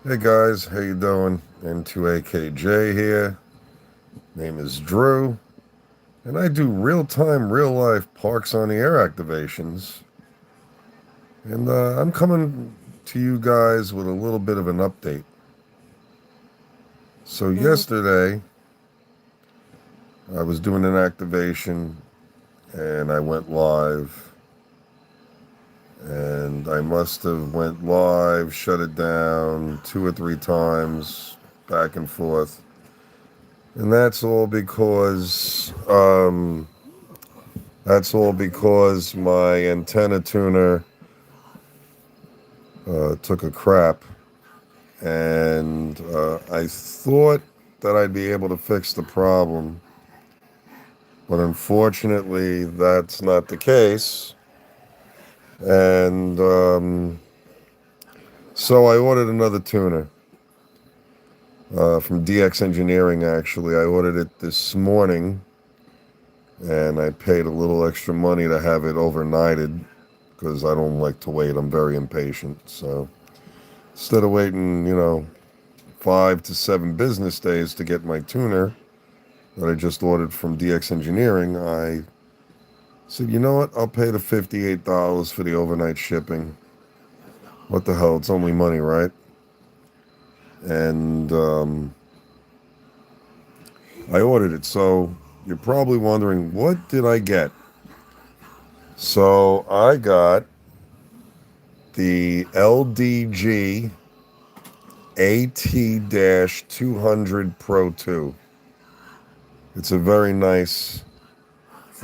Hey guys, how you doing? N2AKJ here. Name is Drew, and I do real-time, real-life parks on the air activations. And I'm coming to you guys with a little bit of an update. So yesterday, I was doing an activation, and I went live, and I must have went live, shut it down 2 or 3 times, back and forth. And that's all because my antenna tuner took a crap, and I thought that I'd be able to fix the problem, but unfortunately, that's not the case. And so I ordered another tuner from DX Engineering. Actually, I ordered it this morning, and I paid a little extra money to have it overnighted because I don't like to wait. I'm very impatient. So instead of waiting, 5 to 7 business days to get my tuner that I just ordered from DX Engineering, I said, you know what? I'll pay the $58 for the overnight shipping. What the hell? It's only money, right? And I ordered it. So you're probably wondering, what did I get? So I got the LDG AT-200 Pro 2. It's a very nice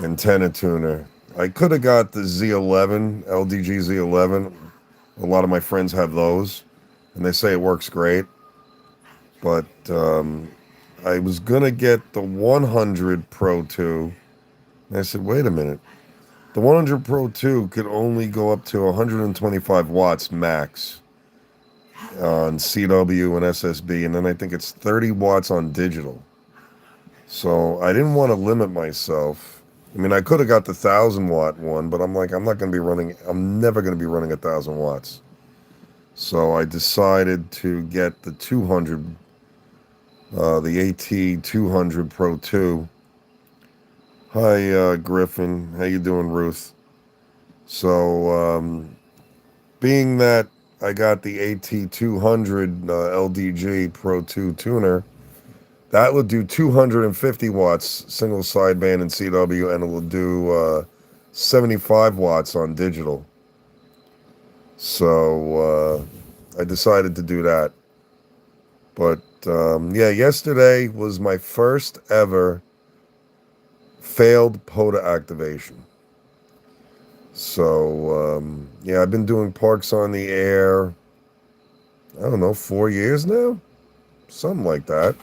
antenna tuner. I could have got the Z11, LDG Z11. A lot of my friends have those, and they say it works great. But I was going to get the 100 Pro 2. And I said, wait a minute. The 100 Pro 2 could only go up to 125 watts max on CW and SSB, and then I think it's 30 watts on digital. So I didn't want to limit myself. I mean, I could have got the 1,000 watt one, but I'm like, I'm never going to be running 1,000 watts. So I decided to get the 200, the AT-200 Pro 2. Hi, Griffin. How you doing, Ruth? So, being that I got the AT-200 LDG Pro 2 tuner, that will do 250 watts single sideband in CW, and it will do 75 watts on digital. So I decided to do that. But yeah, yesterday was my first ever failed pota activation. So yeah, I've been doing parks on the air, I don't know, 4 years now? Something like that.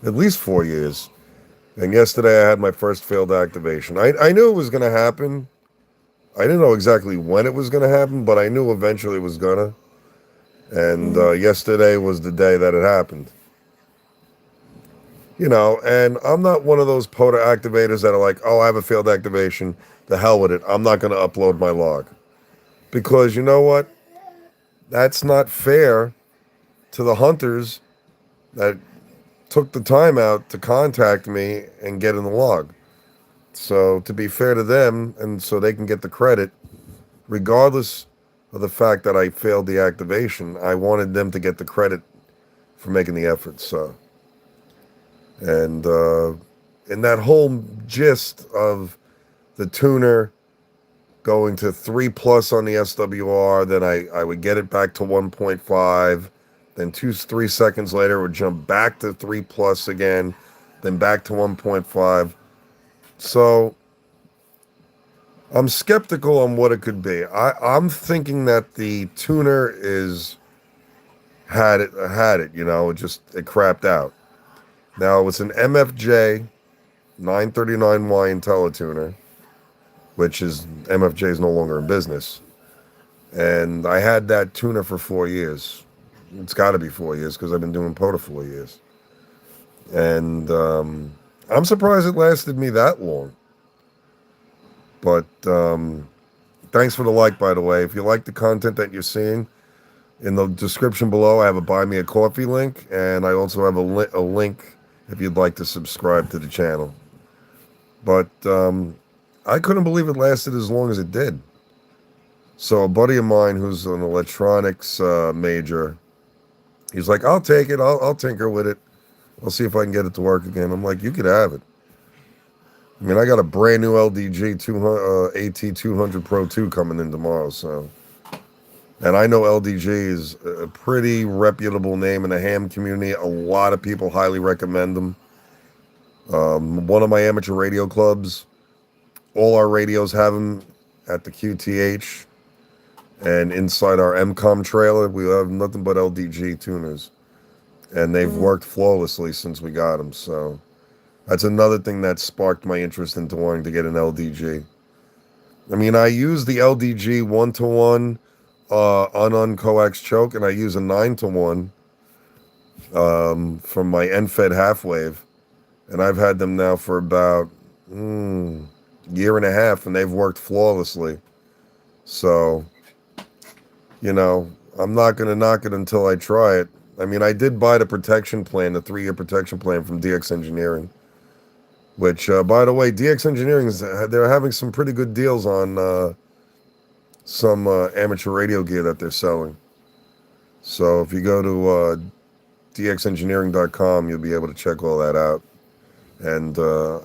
At least 4 years. And yesterday I had my first failed activation. I knew it was going to happen. I didn't know exactly when it was going to happen, but I knew eventually it was going to. And yesterday was the day that it happened. And I'm not one of those POTA activators that are like, oh, I have a failed activation. The hell with it. I'm not going to upload my log. Because you know what? That's not fair to the hunters that took the time out to contact me and get in the log. So to be fair to them, and so they can get the credit, regardless of the fact that I failed the activation, I wanted them to get the credit for making the effort. So, and in that whole gist of the tuner going to 3 plus on the SWR, then I would get it back to 1.5, then 3 seconds later it would jump back to 3 plus again, then back to 1.5. So I'm skeptical on what it could be. I'm thinking that the tuner had it, it crapped out. Now it's an MFJ 939Y IntelliTuner, which is MFJ is no longer in business. And I had that tuner for 4 years. It's got to be 4 years because I've been doing POTA 4 years. And I'm surprised it lasted me that long. But thanks for the like, by the way. If you like the content that you're seeing, In the description below, I have a Buy Me a Coffee link, and I also have a link if you'd like to subscribe to the channel. But I couldn't believe it lasted as long as it did. So a buddy of mine who's an electronics major, he's like, "I'll take it. I'll tinker with it. I'll see if I can get it to work again." I'm like, "You could have it." I mean, I got a brand new LDG 200, AT200 Pro 2 coming in tomorrow, so. And I know LDG is a pretty reputable name in the ham community. A lot of people highly recommend them. One of my amateur radio clubs, all our radios have them at the QTH. And inside our MCOM trailer, we have nothing but LDG tuners. And they've worked flawlessly since we got them. So that's another thing that sparked my interest into wanting to get an LDG. I mean, I use the LDG 1-to-1 coax choke, and I use a 9-to-1 from my N-Fed half wave. And I've had them now for about year and a half, and they've worked flawlessly. So, you know, I'm not going to knock it until I try it. I mean, I did buy the protection plan, the 3-year protection plan from DX Engineering, which, by the way, DX Engineering, they're having some pretty good deals on some amateur radio gear that they're selling. So if you go to dxengineering.com, you'll be able to check all that out. And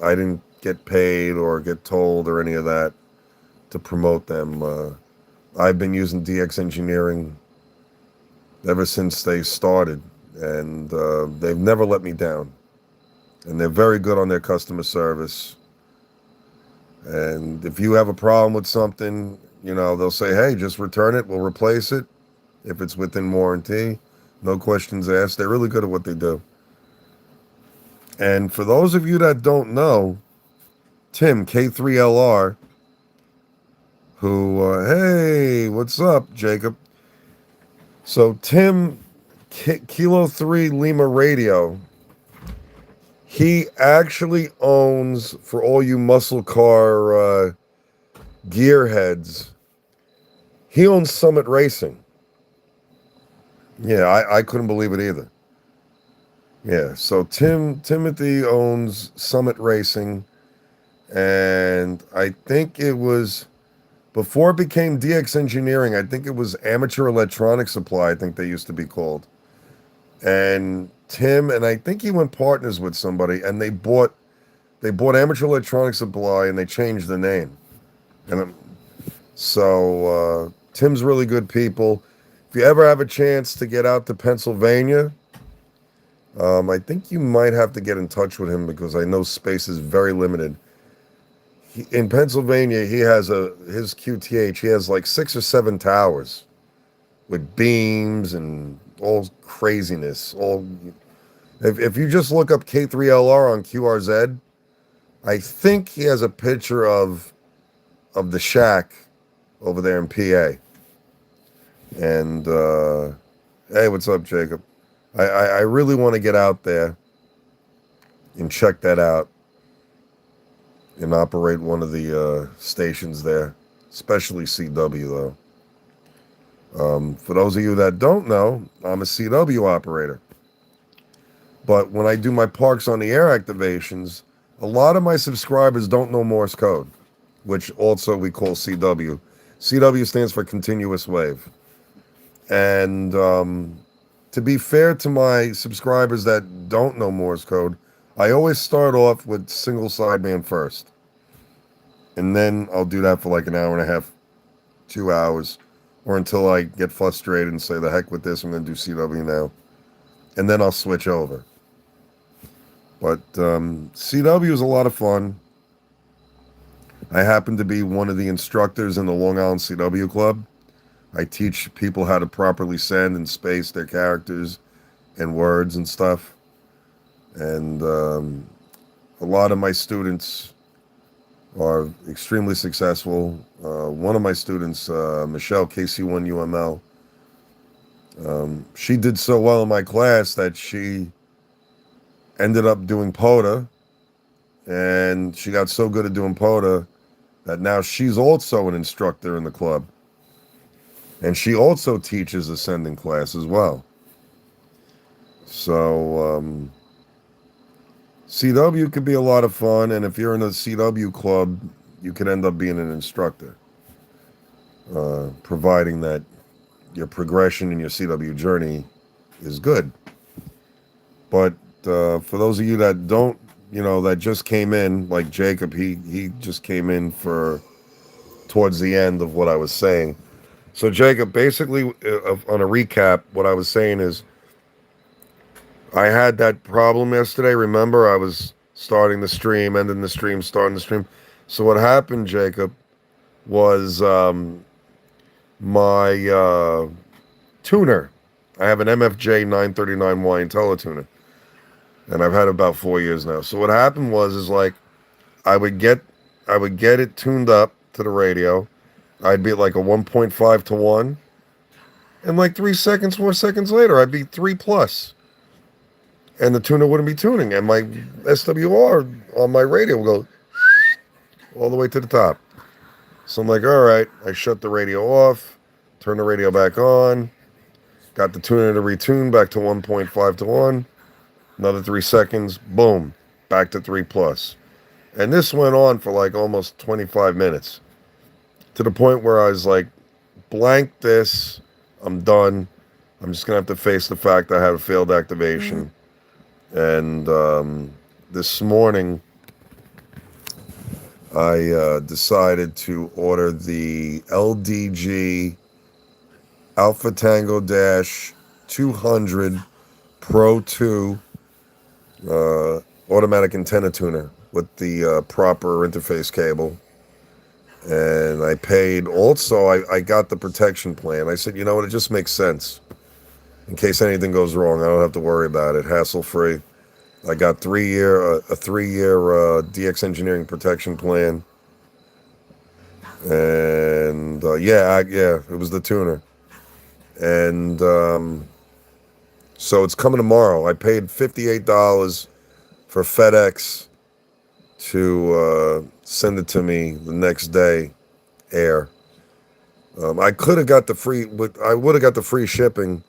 I didn't get paid or get told or any of that to promote them. I've been using DX Engineering ever since they started, and they've never let me down. And they're very good on their customer service. And if you have a problem with something, you know, they'll say, "Hey, just return it. We'll replace it if it's within warranty. No questions asked." They're really good at what they do. And for those of you that don't know, Tim, K3LR, who, hey, what's up, Jacob? So Tim, Kilo 3 Lima Radio, he actually owns, for all you muscle car gearheads, he owns Summit Racing. Yeah, I couldn't believe it either. Yeah, so Timothy owns Summit Racing, and I think it was, before it became DX Engineering, I think it was Amateur Electronic Supply, I think they used to be called. And Tim, and I think he went partners with somebody, and they bought Amateur Electronic Supply, and they changed the name. And so Tim's really good people. If you ever have a chance to get out to Pennsylvania, I think you might have to get in touch with him because I know space is very limited. In Pennsylvania, he has his QTH. He has like 6 or 7 towers with beams and all craziness. If you just look up K3LR on QRZ, I think he has a picture of the shack over there in PA. And hey, what's up, Jacob? I really want to get out there and check that out and operate one of the stations there, especially CW, though. For those of you that don't know, I'm a CW operator. But when I do my Parks on the Air activations, a lot of my subscribers don't know Morse code, which also we call CW. CW stands for continuous wave. And to be fair to my subscribers that don't know Morse code, I always start off with single sideband first. And then I'll do that for like an hour and a half, 2 hours, or until I get frustrated and say, the heck with this, I'm going to do CW now. And then I'll switch over. But CW is a lot of fun. I happen to be one of the instructors in the Long Island CW Club. I teach people how to properly send and space their characters and words and stuff. And a lot of my students are extremely successful. One of my students, Michelle, KC1UML, she did so well in my class that she ended up doing pota, and she got so good at doing pota that now she's also an instructor in the club. And she also teaches ascending class as well. So CW could be a lot of fun, and if you're in a CW club, you could end up being an instructor, providing that your progression in your CW journey is good. But for those of you that don't, that just came in, like Jacob, he just came in for towards the end of what I was saying. So Jacob, basically, on a recap, what I was saying is I had that problem yesterday. Remember, I was starting the stream, ending the stream, starting the stream. So what happened, Jacob, was my tuner. I have an MFJ 939Y IntelliTuner, and I've had it about 4 years now. So what happened was like I would get it tuned up to the radio. I'd be at like a 1.5 to 1, and like 3 seconds, 4 seconds later, I'd be 3 plus, and the tuner wouldn't be tuning, and my SWR on my radio would go all the way to the top. So I'm like, all right, I shut the radio off, turn the radio back on, got the tuner to retune back to 1.5 to 1, another 3 seconds, boom, back to 3 plus. And this went on for like almost 25 minutes to the point where I was like, blank this, I'm done. I'm just going to have to face the fact I had a failed activation. And this morning, I decided to order the LDG Alpha Tango Dash 200 Pro 2 automatic antenna tuner with the proper interface cable. And I paid also, I got the protection plan. I said, you know what, it just makes sense. In case anything goes wrong, I don't have to worry about it, hassle-free. I got a 3-year DX Engineering protection plan. And it was the tuner. And so it's coming tomorrow. I paid $58 for FedEx to send it to me the next day, air. I could have got the free, I would have got the free shipping,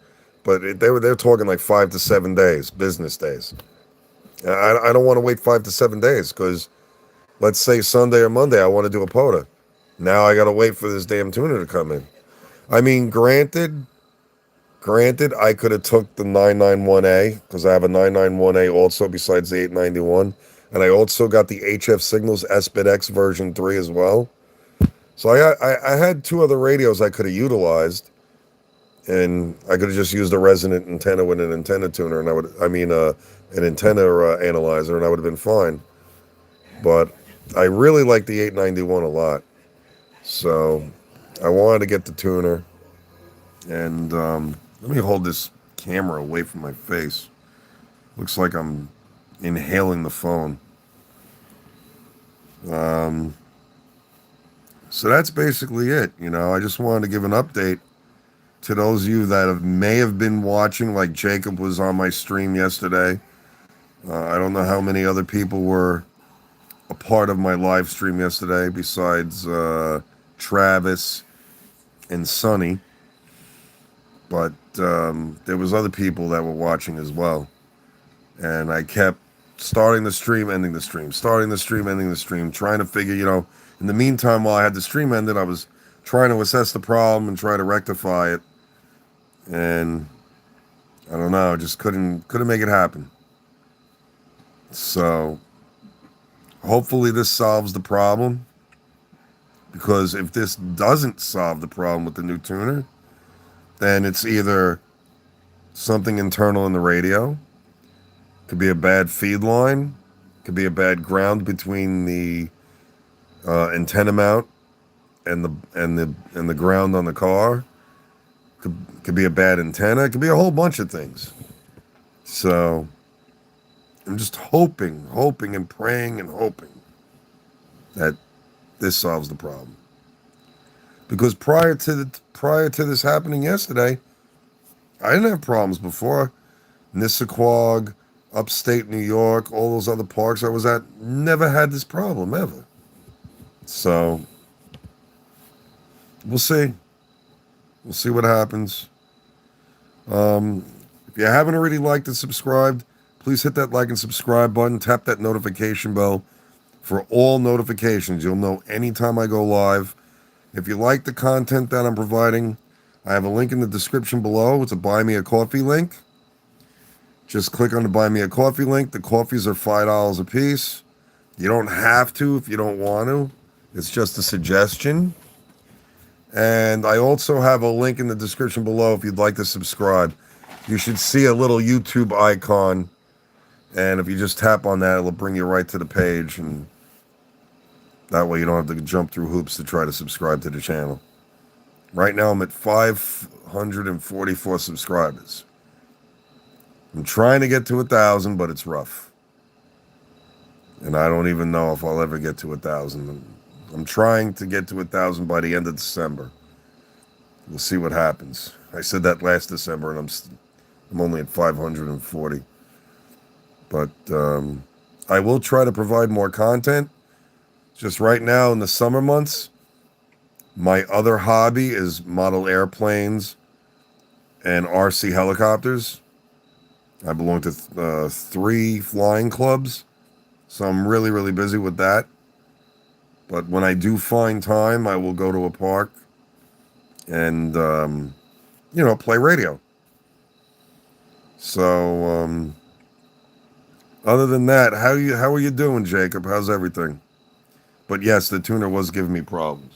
but they're talking like 5 to 7 days, business days. I don't want to wait 5 to 7 days because let's say Sunday or Monday I want to do a pota. Now I got to wait for this damn tuner to come in. I mean, granted, I could have took the 991A because I have a 991A also besides the 891. And I also got the HF Signals SBIT-X version 3 as well. So I had 2 other radios I could have utilized. And I could have just used a resonant antenna with an antenna tuner. And an antenna analyzer, and I would have been fine. But I really like the 891 a lot. So I wanted to get the tuner. And let me hold this camera away from my face. Looks like I'm inhaling the phone. So that's basically it. I just wanted to give an update to those of you that may have been watching, like Jacob was on my stream yesterday. I don't know how many other people were a part of my live stream yesterday besides Travis and Sonny. But there was other people that were watching as well. And I kept starting the stream, ending the stream, starting the stream, ending the stream, trying to figure, in the meantime, while I had the stream ended, I was trying to assess the problem and try to rectify it. And I don't know, just couldn't make it happen. So hopefully this solves the problem. Because if this doesn't solve the problem with the new tuner, then it's either something internal in the radio, could be a bad feed line, could be a bad ground between the antenna mount and the ground on the car. Could be a bad antenna. It could be a whole bunch of things. So I'm just hoping and praying and hoping that this solves the problem. Because prior to this happening yesterday, I didn't have problems before. Nissaquag, upstate New York, all those other parks I was at, never had this problem ever. So we'll see. We'll see what happens. If you haven't already liked and subscribed, please hit that like and subscribe button. Tap that notification bell for all notifications. You'll know anytime I go live. If you like the content that I'm providing, I have a link in the description below. It's a Buy Me a Coffee link. Just click on the Buy Me a Coffee link. The coffees are $5 a piece. You don't have to if you don't want to. It's just a suggestion. And I also have a link in the description below if you'd like to subscribe. You should see a little YouTube icon. And if you just tap on that, it'll bring you right to the page. And that way you don't have to jump through hoops to try to subscribe to the channel. Right now I'm at 544 subscribers. I'm trying to get to 1,000, but it's rough. And I don't even know if I'll ever get to 1,000. I'm trying to get to 1,000 by the end of December. We'll see what happens. I said that last December, and I'm only at 540. But I will try to provide more content. Just right now in the summer months, my other hobby is model airplanes and RC helicopters. I belong to 3 flying clubs, so I'm really, really busy with that. But when I do find time, I will go to a park and, play radio. So, other than that, how are you doing, Jacob? How's everything? But yes, the tuner was giving me problems.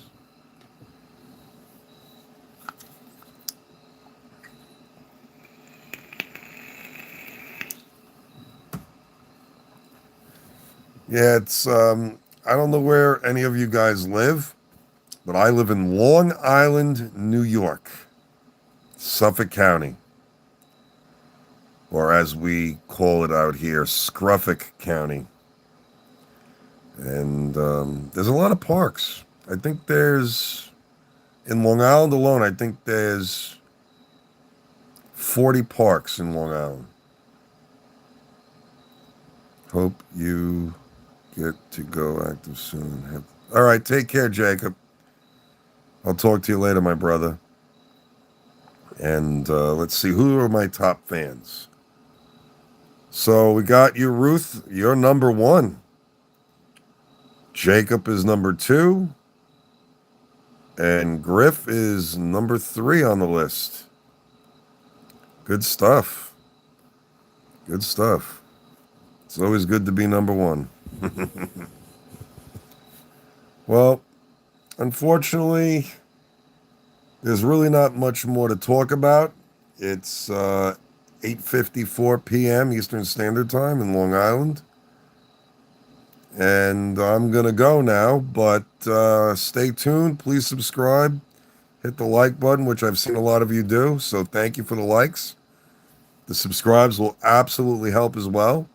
Yeah, it's, I don't know where any of you guys live, but I live in Long Island, New York, Suffolk County, or as we call it out here, Scruffick County. And there's a lot of parks. I think in Long Island alone, I think there's 40 parks in Long Island. Hope you get to go active soon. All right, take care, Jacob. I'll talk to you later, my brother. And let's see, who are my top fans? So we got you, Ruth. You're number 1. Jacob is number 2. And Griff is number 3 on the list. Good stuff. Good stuff. It's always good to be number 1. Well, unfortunately, there's really not much more to talk about. It's 8:54 p.m. Eastern Standard Time in Long Island. And I'm going to go now, but stay tuned. Please subscribe. Hit the like button, which I've seen a lot of you do. So thank you for the likes. The subscribes will absolutely help as well.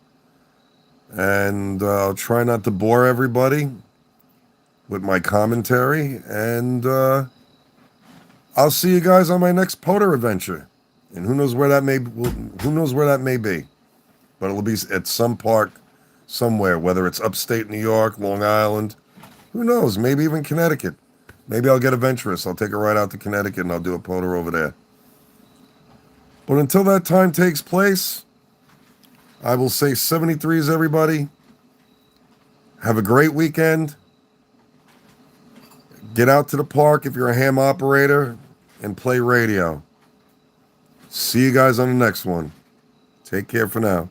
And I'll try not to bore everybody with my commentary. And I'll see you guys on my next pota adventure. And who knows where that may be. But it'll be at some park somewhere, whether it's upstate New York, Long Island, who knows, maybe even Connecticut. Maybe I'll get adventurous. I'll take a ride out to Connecticut and I'll do a pota over there. But until that time takes place, I will say 73s, everybody. Have a great weekend. Get out to the park if you're a ham operator and play radio. See you guys on the next one. Take care for now.